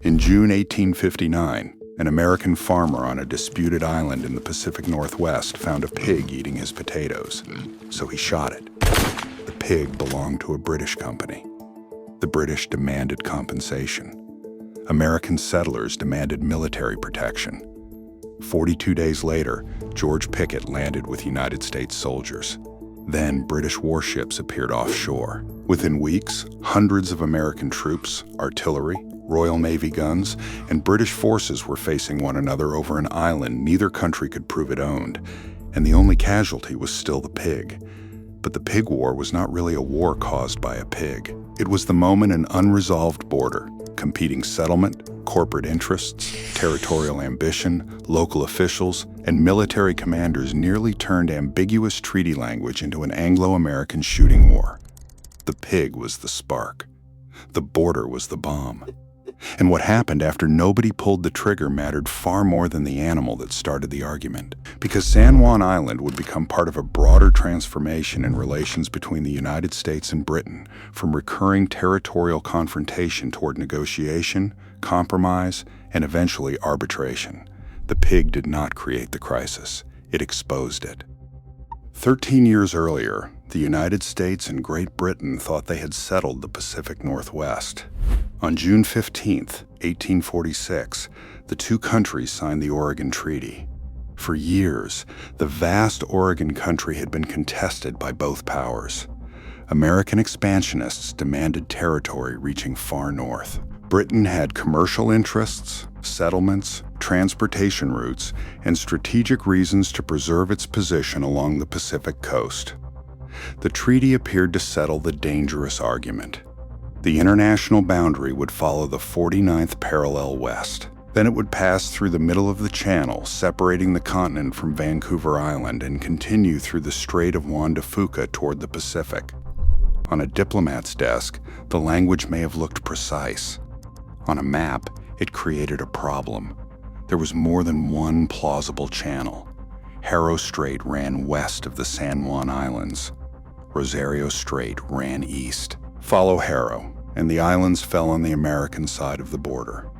In June 1859, an American farmer on a disputed island in the Pacific Northwest found a pig eating his potatoes, so he shot it. The pig belonged to a British company. The British demanded compensation. American settlers demanded military protection. 42 days later, George Pickett landed with United States soldiers. Then British warships appeared offshore. Within weeks, hundreds of American troops, artillery, Royal Navy guns, and British forces were facing one another over an island neither country could prove it owned, and the only casualty was still the pig. But the pig war was not really a war caused by a pig. It was the moment an unresolved border, competing settlement, corporate interests, territorial ambition, local officials, and military commanders nearly turned ambiguous treaty language into an Anglo-American shooting war. The pig was the spark. The border was the bomb. And what happened after nobody pulled the trigger mattered far more than the animal that started the argument. Because San Juan Island would become part of a broader transformation in relations between the United States and Britain, from recurring territorial confrontation toward negotiation, compromise, and eventually arbitration. The pig did not create the crisis. It exposed it. 13 years earlier, the United States and Great Britain thought they had settled the Pacific Northwest. On June 15, 1846, the two countries signed the Oregon Treaty. For years, the vast Oregon country had been contested by both powers. American expansionists demanded territory reaching far north. Britain had commercial interests, settlements, transportation routes, and strategic reasons to preserve its position along the Pacific coast. The treaty appeared to settle the dangerous argument. The international boundary would follow the 49th parallel west. Then it would pass through the middle of the channel, separating the continent from Vancouver Island, and continue through the Strait of Juan de Fuca toward the Pacific. On a diplomat's desk, the language may have looked precise. On a map, it created a problem. There was more than one plausible channel. Haro Strait ran west of the San Juan Islands. Rosario Strait ran east. Follow Haro, and the islands fell on the American side of the border.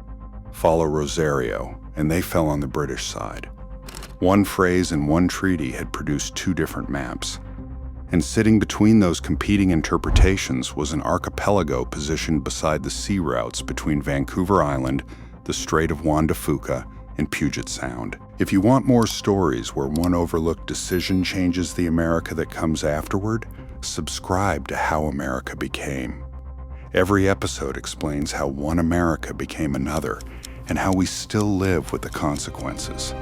Follow Rosario, and they fell on the British side. One phrase in one treaty had produced two different maps. And sitting between those competing interpretations was an archipelago positioned beside the sea routes between Vancouver Island, the Strait of Juan de Fuca, and Puget Sound. If you want more stories where one overlooked decision changes the America that comes afterward, subscribe to How America Became. Every episode explains how one America became another and how we still live with the consequences.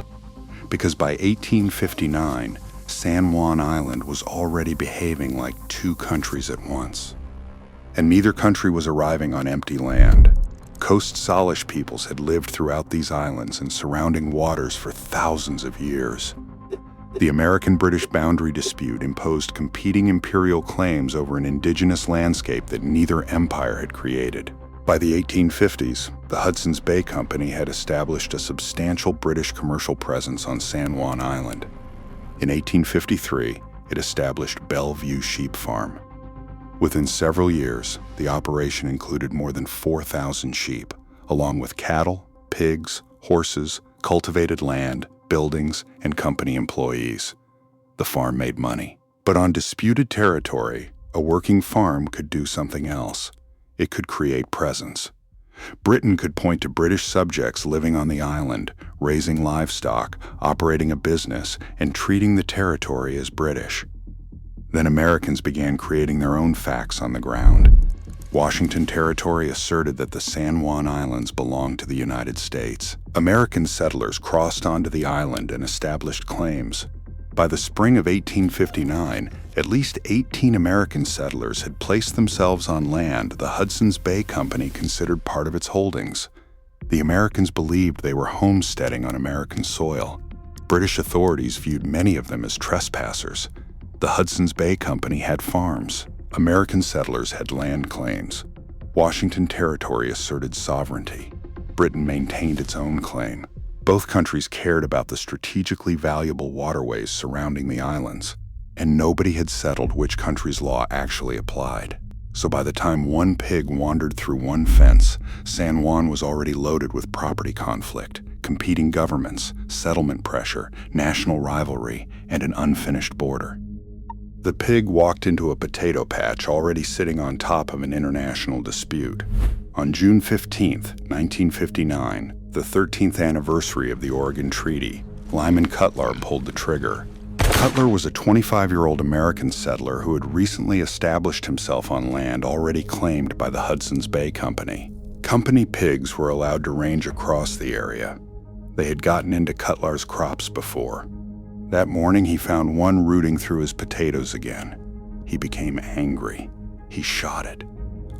Because by 1859, San Juan Island was already behaving like two countries at once. And neither country was arriving on empty land. Coast Salish peoples had lived throughout these islands and surrounding waters for thousands of years. The American-British boundary dispute imposed competing imperial claims over an indigenous landscape that neither empire had created. By the 1850s, the Hudson's Bay Company had established a substantial British commercial presence on San Juan Island. In 1853, it established Bellevue Sheep Farm. Within several years, the operation included more than 4,000 sheep, along with cattle, pigs, horses, cultivated land, buildings, and company employees. The farm made money. But on disputed territory, a working farm could do something else. It could create presence. Britain could point to British subjects living on the island, raising livestock, operating a business, and treating the territory as British. Then Americans began creating their own facts on the ground. Washington Territory asserted that the San Juan Islands belonged to the United States. American settlers crossed onto the island and established claims. By the spring of 1859, at least 18 American settlers had placed themselves on land the Hudson's Bay Company considered part of its holdings. The Americans believed they were homesteading on American soil. British authorities viewed many of them as trespassers. The Hudson's Bay Company had farms. American settlers had land claims. Washington Territory asserted sovereignty. Britain maintained its own claim. Both countries cared about the strategically valuable waterways surrounding the islands, and nobody had settled which country's law actually applied. So by the time one pig wandered through one fence, San Juan was already loaded with property conflict, competing governments, settlement pressure, national rivalry, and an unfinished border. The pig walked into a potato patch already sitting on top of an international dispute. On June 15, 1959, the 13th anniversary of the Oregon Treaty, Lyman Cutler pulled the trigger. Cutler was a 25-year-old American settler who had recently established himself on land already claimed by the Hudson's Bay Company. Company pigs were allowed to range across the area. They had gotten into Cutler's crops before. That morning, he found one rooting through his potatoes again. He became angry. He shot it.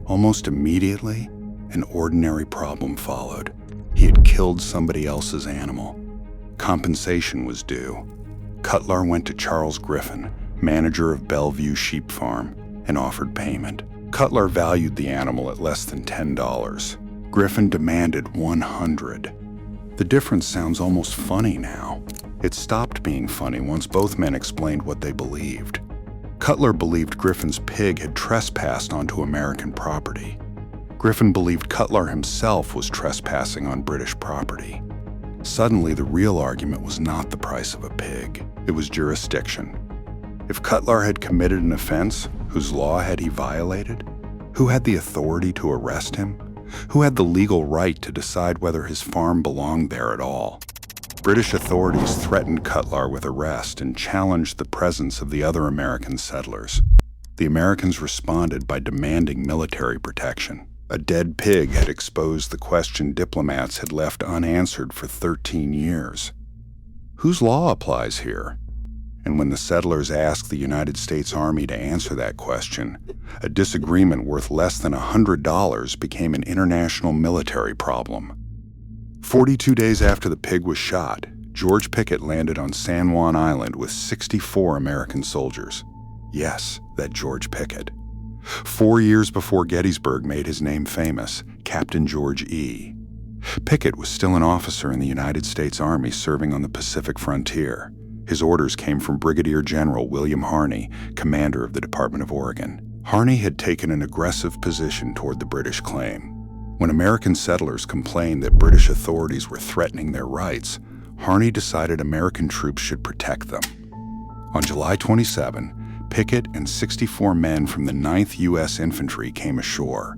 Almost immediately, an ordinary problem followed. He had killed somebody else's animal. Compensation was due. Cutler went to Charles Griffin, manager of Bellevue Sheep Farm, and offered payment. Cutler valued the animal at less than $10. Griffin demanded $100. The difference sounds almost funny now. It stopped being funny once both men explained what they believed. Cutler believed Griffin's pig had trespassed onto American property. Griffin believed Cutler himself was trespassing on British property. Suddenly, the real argument was not the price of a pig. It was jurisdiction. If Cutler had committed an offense, whose law had he violated? Who had the authority to arrest him? Who had the legal right to decide whether his farm belonged there at all? British authorities threatened Cutler with arrest and challenged the presence of the other American settlers. The Americans responded by demanding military protection. A dead pig had exposed the question diplomats had left unanswered for 13 years. Whose law applies here? And when the settlers asked the United States Army to answer that question, a disagreement worth less than $100 became an international military problem. 42 days after the pig was shot, George Pickett landed on San Juan Island with 64 American soldiers. Yes, that George Pickett. 4 years before Gettysburg made his name famous, Captain George E. Pickett was still an officer in the United States Army serving on the Pacific frontier. His orders came from Brigadier General William Harney, commander of the Department of Oregon. Harney had taken an aggressive position toward the British claim. When American settlers complained that British authorities were threatening their rights, Harney decided American troops should protect them. On July 27, Pickett and 64 men from the 9th U.S. Infantry came ashore.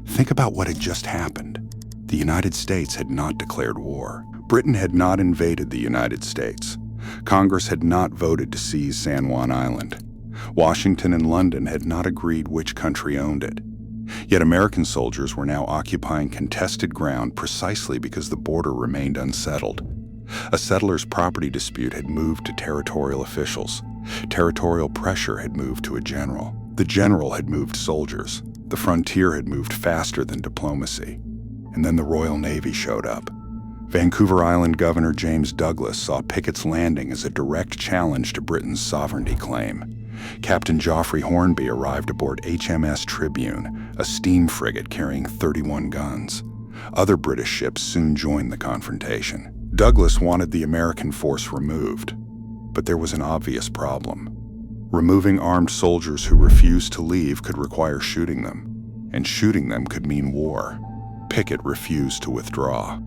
Think about what had just happened. The United States had not declared war. Britain had not invaded the United States. Congress had not voted to seize San Juan Island. Washington and London had not agreed which country owned it. Yet American soldiers were now occupying contested ground precisely because the border remained unsettled. A settler's property dispute had moved to territorial officials. Territorial pressure had moved to a general. The general had moved soldiers. The frontier had moved faster than diplomacy. And then the Royal Navy showed up. Vancouver Island Governor James Douglas saw Pickett's landing as a direct challenge to Britain's sovereignty claim. Captain Geoffrey Hornby arrived aboard HMS Tribune, a steam frigate carrying 31 guns. Other British ships soon joined the confrontation. Douglas wanted the American force removed. But there was an obvious problem. Removing armed soldiers who refused to leave could require shooting them, and shooting them could mean war. Pickett refused to withdraw.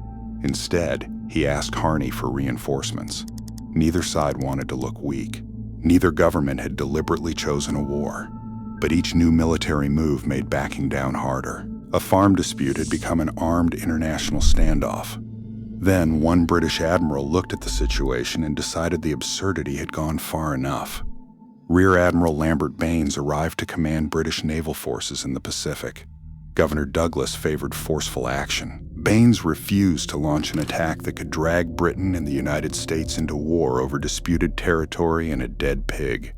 Instead, he asked Harney for reinforcements. Neither side wanted to look weak. Neither government had deliberately chosen a war. But each new military move made backing down harder. A farm dispute had become an armed international standoff. Then one British admiral looked at the situation and decided the absurdity had gone far enough. Rear Admiral Lambert Baines arrived to command British naval forces in the Pacific. Governor Douglas favored forceful action. Baines refused to launch an attack that could drag Britain and the United States into war over disputed territory and a dead pig.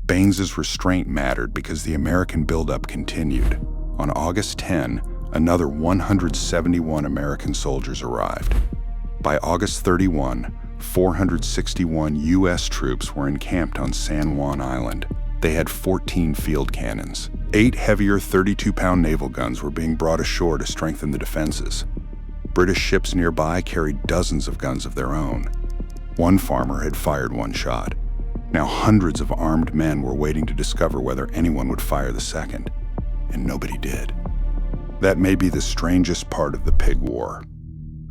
Baines's restraint mattered because the American buildup continued. On August 10, another 171 American soldiers arrived. By August 31, 461 U.S. troops were encamped on San Juan Island. They had 14 field cannons. 8 heavier 32-pound naval guns were being brought ashore to strengthen the defenses. British ships nearby carried dozens of guns of their own. One farmer had fired one shot. Now hundreds of armed men were waiting to discover whether anyone would fire the second. and nobody did. That may be the strangest part of the Pig War.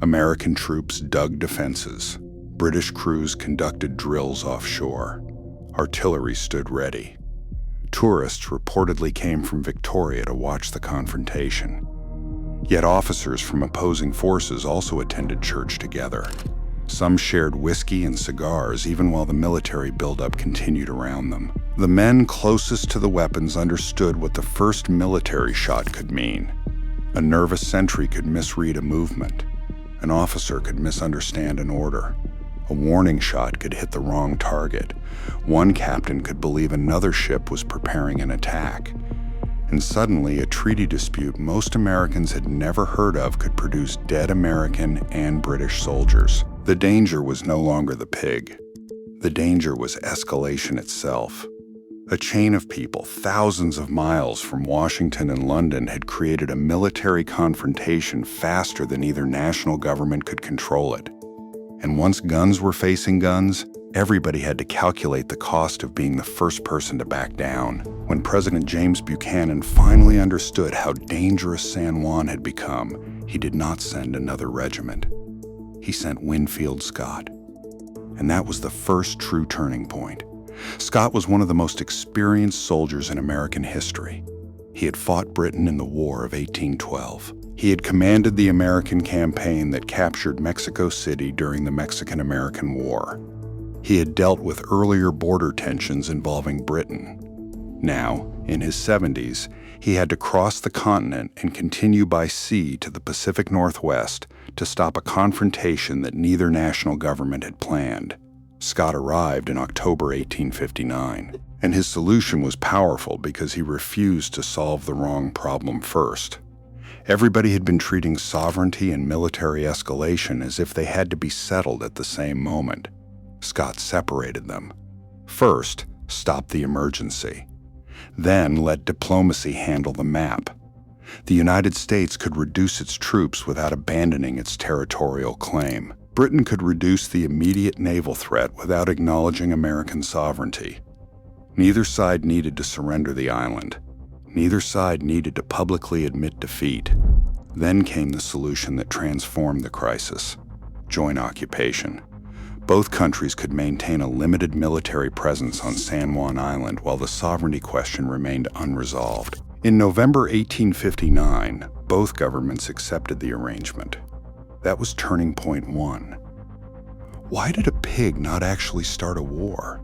American troops dug defenses. British crews conducted drills offshore. Artillery stood ready. Tourists reportedly came from Victoria to watch the confrontation. Yet officers from opposing forces also attended church together. Some shared whiskey and cigars even while the military buildup continued around them. The men closest to the weapons understood what the first military shot could mean. A nervous sentry could misread a movement. An officer could misunderstand an order. A warning shot could hit the wrong target. One captain could believe another ship was preparing an attack. And suddenly, a treaty dispute most Americans had never heard of could produce dead American and British soldiers. The danger was no longer the pig. The danger was escalation itself. A chain of people thousands of miles from Washington and London had created a military confrontation faster than either national government could control it. And once guns were facing guns, everybody had to calculate the cost of being the first person to back down. When President James Buchanan finally understood how dangerous San Juan had become, he did not send another regiment. He sent Winfield Scott. And that was the first true turning point. Scott was one of the most experienced soldiers in American history. He had fought Britain in the War of 1812. He had commanded the American campaign that captured Mexico City during the Mexican-American War. He had dealt with earlier border tensions involving Britain. Now, in his 70s, he had to cross the continent and continue by sea to the Pacific Northwest to stop a confrontation that neither national government had planned. Scott arrived in October 1859, and his solution was powerful because he refused to solve the wrong problem first. Everybody had been treating sovereignty and military escalation as if they had to be settled at the same moment. Scott separated them. First, stop the emergency. Then let diplomacy handle the map. The United States could reduce its troops without abandoning its territorial claim. Britain could reduce the immediate naval threat without acknowledging American sovereignty. Neither side needed to surrender the island. Neither side needed to publicly admit defeat. Then came the solution that transformed the crisis: joint occupation. Both countries could maintain a limited military presence on San Juan Island while the sovereignty question remained unresolved. In November 1859, both governments accepted the arrangement. That was turning point one. Why did a pig not actually start a war?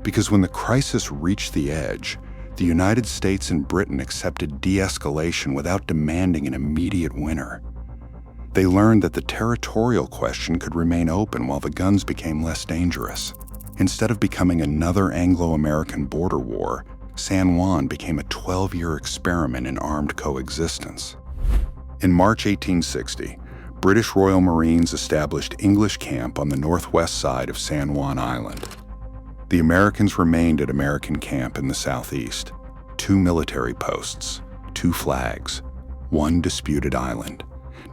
Because when the crisis reached the edge, the United States and Britain accepted de-escalation without demanding an immediate winner. They learned that the territorial question could remain open while the guns became less dangerous. Instead of becoming another Anglo-American border war, San Juan became a 12-year experiment in armed coexistence. In March 1860, British Royal Marines established English camp on the northwest side of San Juan Island. The Americans remained at American camp in the southeast. 2 military posts, 2 flags, 1 disputed island.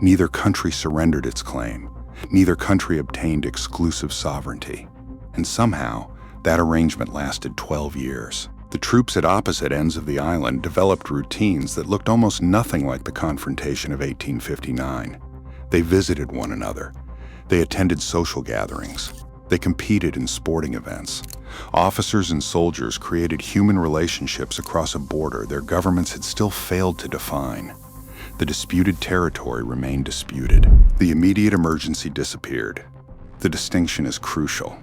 Neither country surrendered its claim. Neither country obtained exclusive sovereignty. And somehow, that arrangement lasted 12 years. The troops at opposite ends of the island developed routines that looked almost nothing like the confrontation of 1859. They visited one another. They attended social gatherings. They competed in sporting events. Officers and soldiers created human relationships across a border their governments had still failed to define. The disputed territory remained disputed. The immediate emergency disappeared. The distinction is crucial.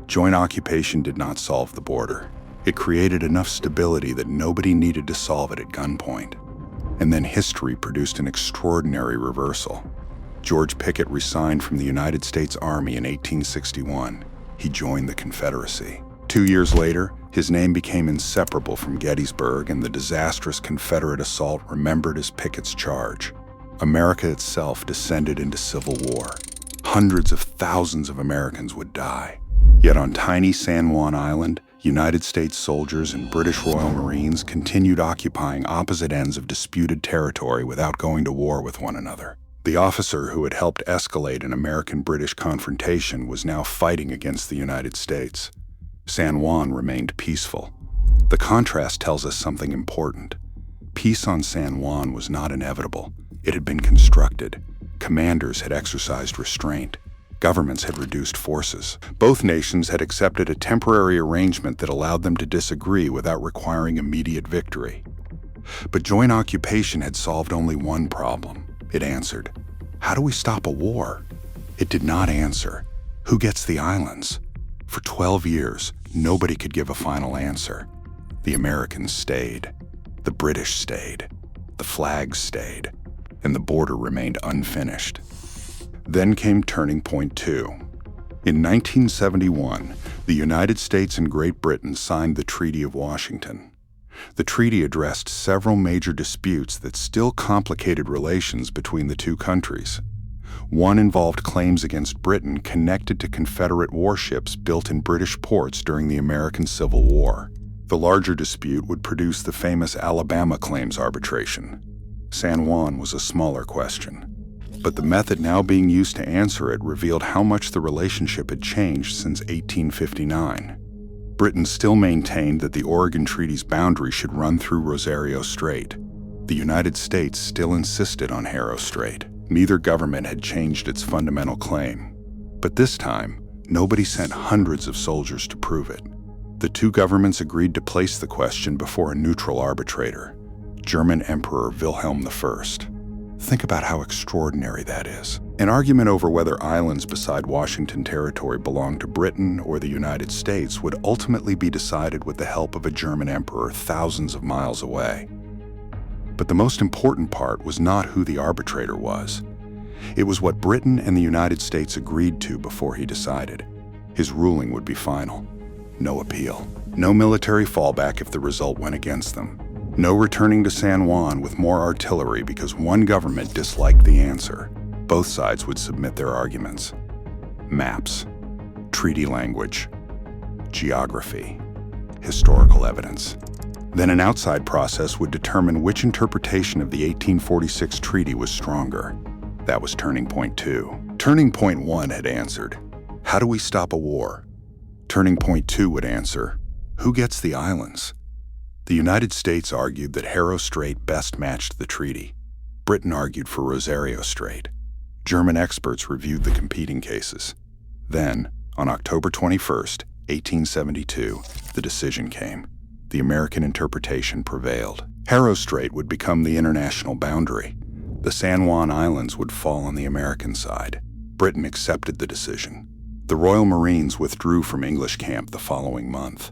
Joint occupation did not solve the border. It created enough stability that nobody needed to solve it at gunpoint. And then history produced an extraordinary reversal. George Pickett resigned from the United States Army in 1861. He joined the Confederacy. 2 years later, his name became inseparable from Gettysburg and the disastrous Confederate assault remembered as Pickett's charge. America itself descended into civil war. Hundreds of thousands of Americans would die. Yet on tiny San Juan Island, United States soldiers and British Royal Marines continued occupying opposite ends of disputed territory without going to war with one another. The officer who had helped escalate an American-British confrontation was now fighting against the United States. San Juan remained peaceful. The contrast tells us something important. Peace on San Juan was not inevitable. It had been constructed. Commanders had exercised restraint. Governments had reduced forces. Both nations had accepted a temporary arrangement that allowed them to disagree without requiring immediate victory. But joint occupation had solved only one problem. It answered, how do we stop a war? It did not answer, who gets the islands? For 12 years, nobody could give a final answer. The Americans stayed. The British stayed. The flag stayed. And the border remained unfinished. Then came Turning Point 2. In 1971, the United States and Great Britain signed the Treaty of Washington. The treaty addressed several major disputes that still complicated relations between the two countries. One involved claims against Britain connected to Confederate warships built in British ports during the American Civil War. The larger dispute would produce the famous Alabama Claims Arbitration. San Juan was a smaller question. But the method now being used to answer it revealed how much the relationship had changed since 1859. Britain still maintained that the Oregon Treaty's boundary should run through Rosario Strait. The United States still insisted on Harrow Strait. Neither government had changed its fundamental claim. But this time, nobody sent hundreds of soldiers to prove it. The two governments agreed to place the question before a neutral arbitrator, German Emperor Wilhelm I. Think about how extraordinary that is. An argument over whether islands beside Washington Territory belonged to Britain or the United States would ultimately be decided with the help of a German emperor thousands of miles away. But the most important part was not who the arbitrator was. It was what Britain and the United States agreed to before he decided. His ruling would be final. No appeal. No military fallback if the result went against them. No returning to San Juan with more artillery because one government disliked the answer. Both sides would submit their arguments. Maps, treaty language, geography, historical evidence. Then an outside process would determine which interpretation of the 1846 treaty was stronger. That was Turning Point 2. Turning Point 1 had answered, how do we stop a war? Turning Point 2 would answer, who gets the islands? The United States argued that Harrow Strait best matched the treaty. Britain argued for Rosario Strait. German experts reviewed the competing cases. Then, on October 21, 1872, the decision came. The American interpretation prevailed. Harrow Strait would become the international boundary. The San Juan Islands would fall on the American side. Britain accepted the decision. The Royal Marines withdrew from English camp the following month.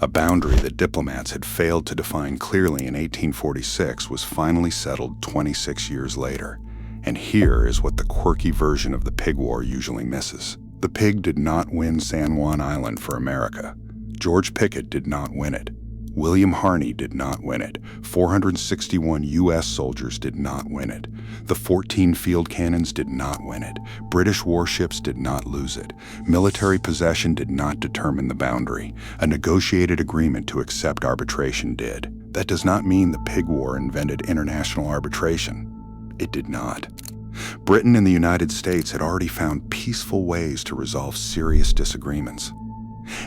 A boundary that diplomats had failed to define clearly in 1846 was finally settled 26 years later. And here is what the quirky version of the Pig War usually misses. The Pig did not win San Juan Island for America. George Pickett did not win it. William Harney did not win it. 461 U.S. soldiers did not win it. The 14 field cannons did not win it. British warships did not lose it. Military possession did not determine the boundary. A negotiated agreement to accept arbitration did. That does not mean the Pig War invented international arbitration. It did not. Britain and the United States had already found peaceful ways to resolve serious disagreements.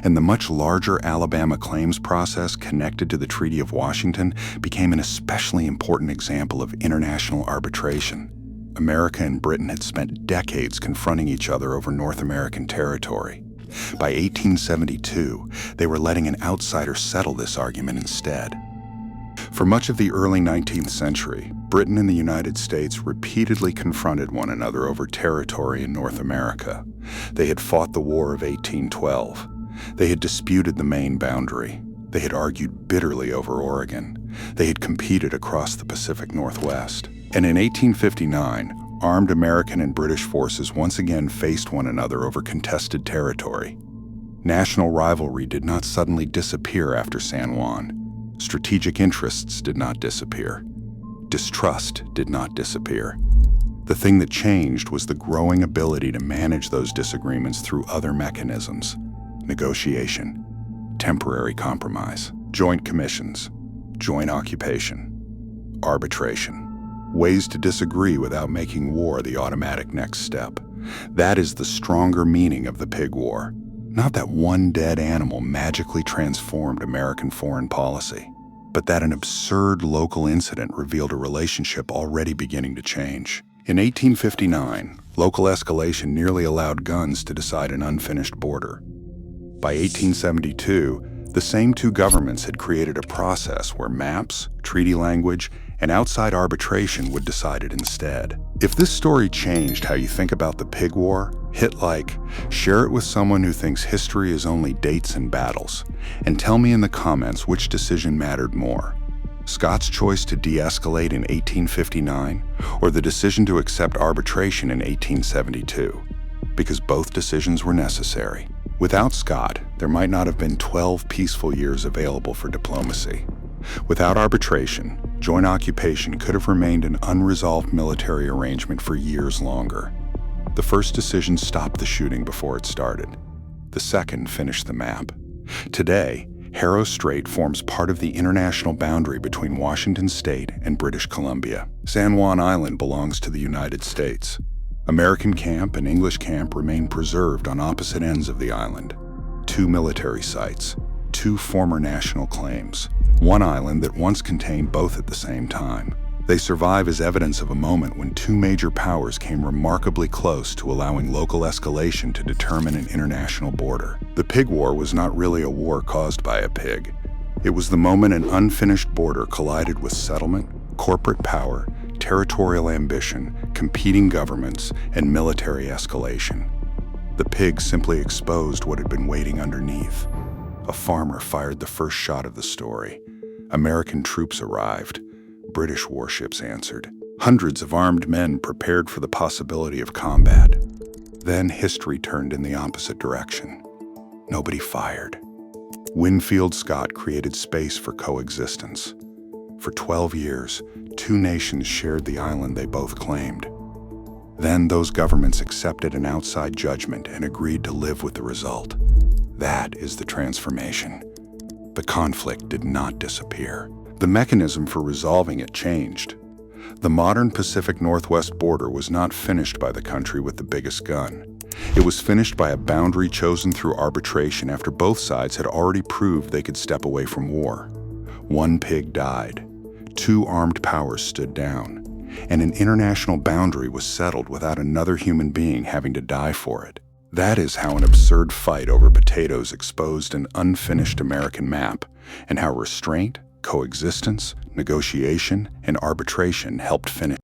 And the much larger Alabama claims process connected to the Treaty of Washington became an especially important example of international arbitration. America and Britain had spent decades confronting each other over North American territory. By 1872, they were letting an outsider settle this argument instead. For much of the early 19th century, Britain and the United States repeatedly confronted one another over territory in North America. They had fought the War of 1812. They had disputed the Maine boundary. They had argued bitterly over Oregon. They had competed across the Pacific Northwest. And in 1859, armed American and British forces once again faced one another over contested territory. National rivalry did not suddenly disappear after San Juan. Strategic interests did not disappear. Distrust did not disappear. The thing that changed was the growing ability to manage those disagreements through other mechanisms. Negotiation, temporary compromise, joint commissions, joint occupation, arbitration. Ways to disagree without making war the automatic next step. That is the stronger meaning of the Pig War. Not that one dead animal magically transformed American foreign policy. but that an absurd local incident revealed a relationship already beginning to change. In 1859, local escalation nearly allowed guns to decide an unfinished border. By 1872, the same two governments had created a process where maps, treaty language, and outside arbitration would decide it instead. If this story changed how you think about the Pig War, hit like, share it with someone who thinks history is only dates and battles, and tell me in the comments which decision mattered more. Scott's choice to de-escalate in 1859, or the decision to accept arbitration in 1872, because both decisions were necessary. Without Scott, there might not have been 12 peaceful years available for diplomacy. Without arbitration, joint occupation could have remained an unresolved military arrangement for years longer. The first decision stopped the shooting before it started. The second finished the map. Today, Harrow Strait forms part of the international boundary between Washington State and British Columbia. San Juan Island belongs to the United States. American camp and English camp remain preserved on opposite ends of the island. Two military sites, two former national claims, one island that once contained both at the same time. They survive as evidence of a moment when two major powers came remarkably close to allowing local escalation to determine an international border. The Pig War was not really a war caused by a pig. It was the moment an unfinished border collided with settlement, corporate power, territorial ambition, competing governments, and military escalation. The pig simply exposed what had been waiting underneath. A farmer fired the first shot of the story. American troops arrived. British warships answered. Hundreds of armed men prepared for the possibility of combat. Then history turned in the opposite direction. Nobody fired. Winfield Scott created space for coexistence. For 12 years, two nations shared the island they both claimed. Then those governments accepted an outside judgment and agreed to live with the result. That is the transformation. The conflict did not disappear. The mechanism for resolving it changed. The modern Pacific Northwest border was not finished by the country with the biggest gun. It was finished by a boundary chosen through arbitration after both sides had already proved they could step away from war. One pig died. Two armed powers stood down. And an international boundary was settled without another human being having to die for it. That is how an absurd fight over potatoes exposed an unfinished American map, and how restraint, coexistence, negotiation, and arbitration helped finish